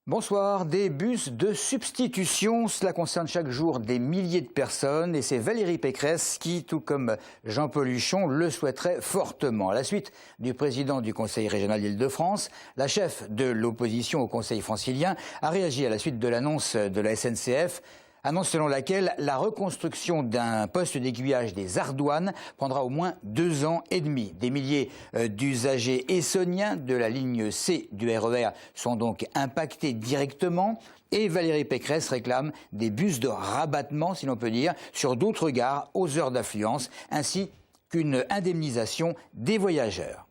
Bonsoir, des bus de substitution, cela concerne chaque jour des milliers de personnes et c'est Valérie Pécresse qui, tout comme Jean-Paul Huchon, le souhaiterait fortement. À la suite du président du Conseil régional d'Île-de-France, la chef de l'opposition au Conseil francilien a réagi à la suite de l'annonce de la SNCF. Annonce selon laquelle la reconstruction d'un poste d'aiguillage des Ardoines prendra au moins 2 ans et demi. Des milliers d'usagers essonniens de la ligne C du RER sont donc impactés directement. Et Valérie Pécresse réclame des bus de rabattement, si l'on peut dire, sur d'autres gares aux heures d'affluence, ainsi qu'une indemnisation des voyageurs.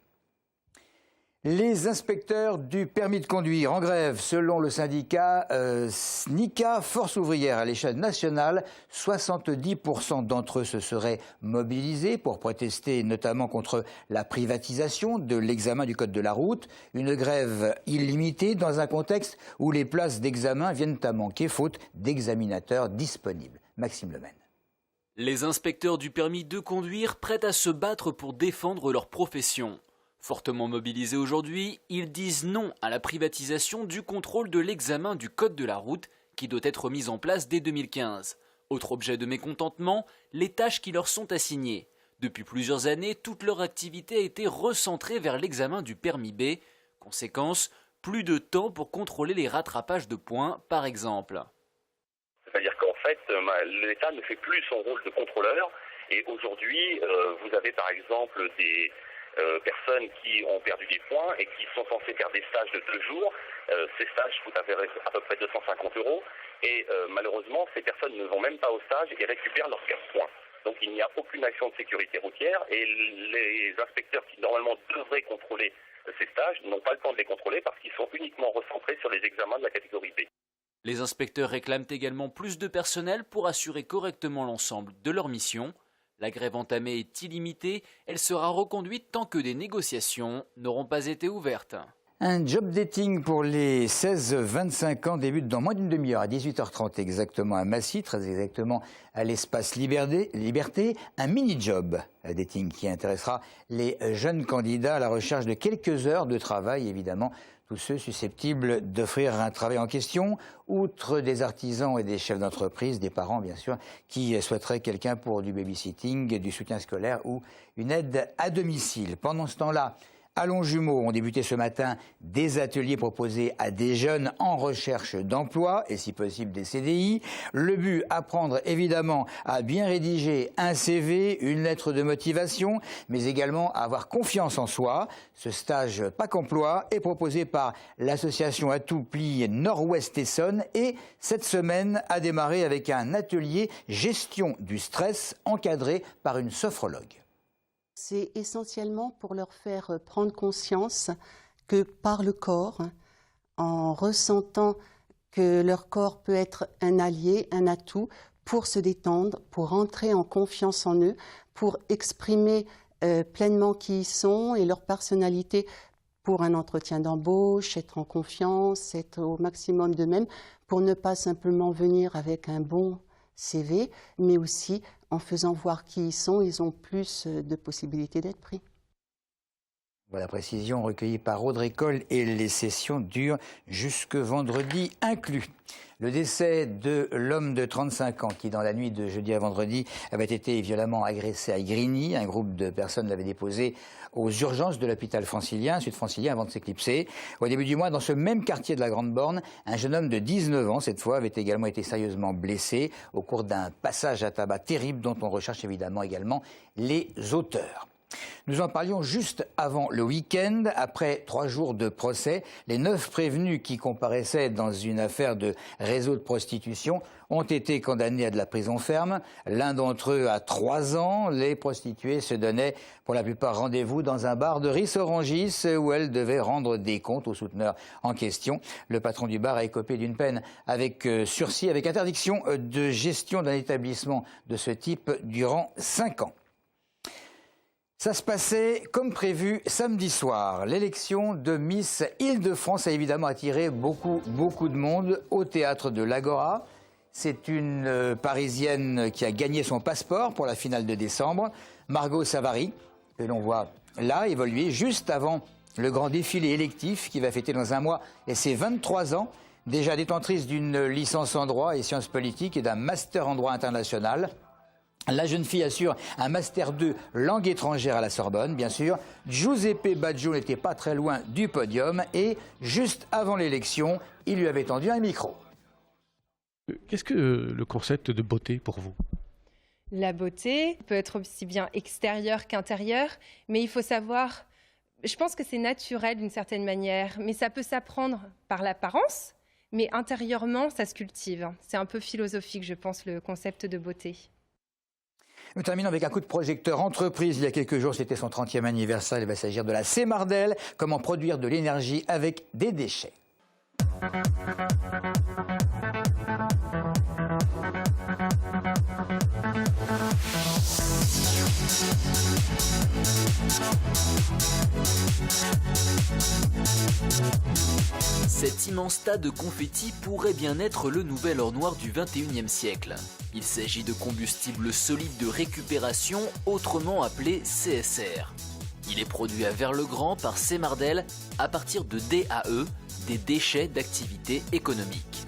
Les inspecteurs du permis de conduire en grève, selon le syndicat SNICA, Force ouvrière à l'échelle nationale, 70% d'entre eux se seraient mobilisés pour protester notamment contre la privatisation de l'examen du code de la route. Une grève illimitée dans un contexte où les places d'examen viennent à manquer faute d'examinateurs disponibles. Maxime Lemaine. Les inspecteurs du permis de conduire prêts à se battre pour défendre leur profession. Fortement mobilisés aujourd'hui, ils disent non à la privatisation du contrôle de l'examen du code de la route qui doit être mis en place dès 2015. Autre objet de mécontentement, les tâches qui leur sont assignées. Depuis plusieurs années, toute leur activité a été recentrée vers l'examen du permis B. Conséquence, plus de temps pour contrôler les rattrapages de points, par exemple. C'est-à-dire qu'en fait, l'État ne fait plus son rôle de contrôleur. Et aujourd'hui, vous avez par exemple des personnes qui ont perdu des points et qui sont censées faire des stages de 2 jours. Ces stages coûtent à peu près 250 €. Et malheureusement, ces personnes ne vont même pas au stage et récupèrent leurs 4 points. Donc il n'y a aucune action de sécurité routière et les inspecteurs qui normalement devraient contrôler ces stages n'ont pas le temps de les contrôler parce qu'ils sont uniquement recentrés sur les examens de la catégorie B. Les inspecteurs réclament également plus de personnel pour assurer correctement l'ensemble de leur mission. La grève entamée est illimitée, elle sera reconduite tant que des négociations n'auront pas été ouvertes. Un job dating pour les 16-25 ans débute dans moins d'une demi-heure, à 18h30 exactement à Massy, très exactement à l'espace Liberté. Un mini-job dating qui intéressera les jeunes candidats à la recherche de quelques heures de travail, évidemment. Tous ceux susceptibles d'offrir un travail en question, outre des artisans et des chefs d'entreprise, des parents bien sûr, qui souhaiteraient quelqu'un pour du babysitting, du soutien scolaire ou une aide à domicile. Pendant ce temps-là, à Longjumeau ont débuté ce matin des ateliers proposés à des jeunes en recherche d'emploi et si possible des CDI. Le but, apprendre évidemment à bien rédiger un CV, une lettre de motivation, mais également à avoir confiance en soi. Ce stage Pac Emploi est proposé par l'association À tout pli Nord-Ouest Essonne et cette semaine a démarré avec un atelier gestion du stress encadré par une sophrologue. C'est essentiellement pour leur faire prendre conscience que par le corps, en ressentant que leur corps peut être un allié, un atout pour se détendre, pour entrer en confiance en eux, pour exprimer pleinement qui ils sont et leur personnalité pour un entretien d'embauche, être en confiance, être au maximum d'eux-mêmes, pour ne pas simplement venir avec un bon CV, mais aussi en faisant voir qui ils sont, ils ont plus de possibilités d'être pris. Voilà, précision recueillie par Audrey Coll et les sessions durent jusque vendredi inclus. Le décès de l'homme de 35 ans qui, dans la nuit de jeudi à vendredi, avait été violemment agressé à Grigny. Un groupe de personnes l'avait déposé aux urgences de l'hôpital francilien, sud-francilien, avant de s'éclipser. Au début du mois, dans ce même quartier de la Grande Borne, un jeune homme de 19 ans, cette fois, avait également été sérieusement blessé au cours d'un passage à tabac terrible dont on recherche évidemment également les auteurs. Nous en parlions juste avant le week-end. Après 3 jours de procès, les 9 prévenus qui comparaissaient dans une affaire de réseau de prostitution ont été condamnés à de la prison ferme. L'un d'entre eux à 3 ans. Les prostituées se donnaient pour la plupart rendez-vous dans un bar de Ris-Orangis où elles devaient rendre des comptes aux souteneurs en question. Le patron du bar a écopé d'une peine avec sursis, avec interdiction de gestion d'un établissement de ce type durant 5 ans. Ça se passait comme prévu samedi soir. L'élection de Miss Île-de-France a évidemment attiré beaucoup de monde au théâtre de l'Agora. C'est une Parisienne qui a gagné son passeport pour la finale de décembre, Margot Savary, que l'on voit là évoluer juste avant le grand défilé électif qui va fêter dans un mois et ses 23 ans. Déjà détentrice d'une licence en droit et sciences politiques et d'un master en droit international. La jeune fille assure un master 2 langue étrangère à la Sorbonne, bien sûr. Giuseppe Baggio n'était pas très loin du podium et, juste avant l'élection, il lui avait tendu un micro. Qu'est-ce que le concept de beauté pour vous? La beauté peut être aussi bien extérieure qu'intérieure, mais il faut savoir, je pense que c'est naturel d'une certaine manière, mais ça peut s'apprendre par l'apparence, mais intérieurement, ça se cultive. C'est un peu philosophique, je pense, le concept de beauté. Nous terminons avec un coup de projecteur entreprise. Il y a quelques jours, c'était son 30e anniversaire. Il va s'agir de la Semardel. Comment produire de l'énergie avec des déchets. Cet immense tas de confettis pourrait bien être le nouvel or noir du 21e siècle. Il s'agit de combustible solide de récupération, autrement appelé CSR. Il est produit à Vers-le-Grand par Semardel à partir de DAE, des déchets d'activité économique.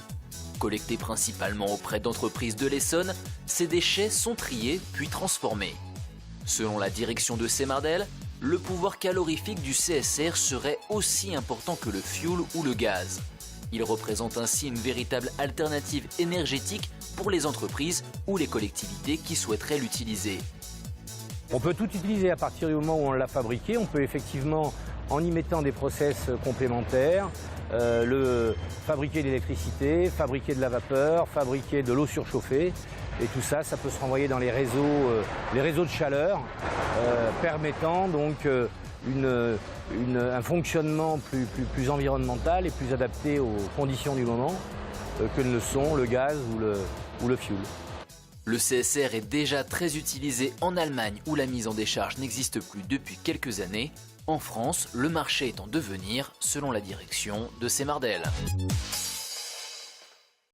Collectés principalement auprès d'entreprises de l'Essonne, ces déchets sont triés puis transformés. Selon la direction de Semardel, le pouvoir calorifique du CSR serait aussi important que le fioul ou le gaz. Il représente ainsi une véritable alternative énergétique pour les entreprises ou les collectivités qui souhaiteraient l'utiliser. On peut tout utiliser à partir du moment où on l'a fabriqué. On peut effectivement, en y mettant des process complémentaires, fabriquer de l'électricité, fabriquer de la vapeur, fabriquer de l'eau surchauffée. Et tout ça, ça peut se renvoyer dans les réseaux de chaleur, permettant donc un fonctionnement plus environnemental et plus adapté aux conditions du moment que ne le sont le gaz ou le fioul. Le CSR est déjà très utilisé en Allemagne où la mise en décharge n'existe plus depuis quelques années. En France, le marché est en devenir selon la direction de Semardel.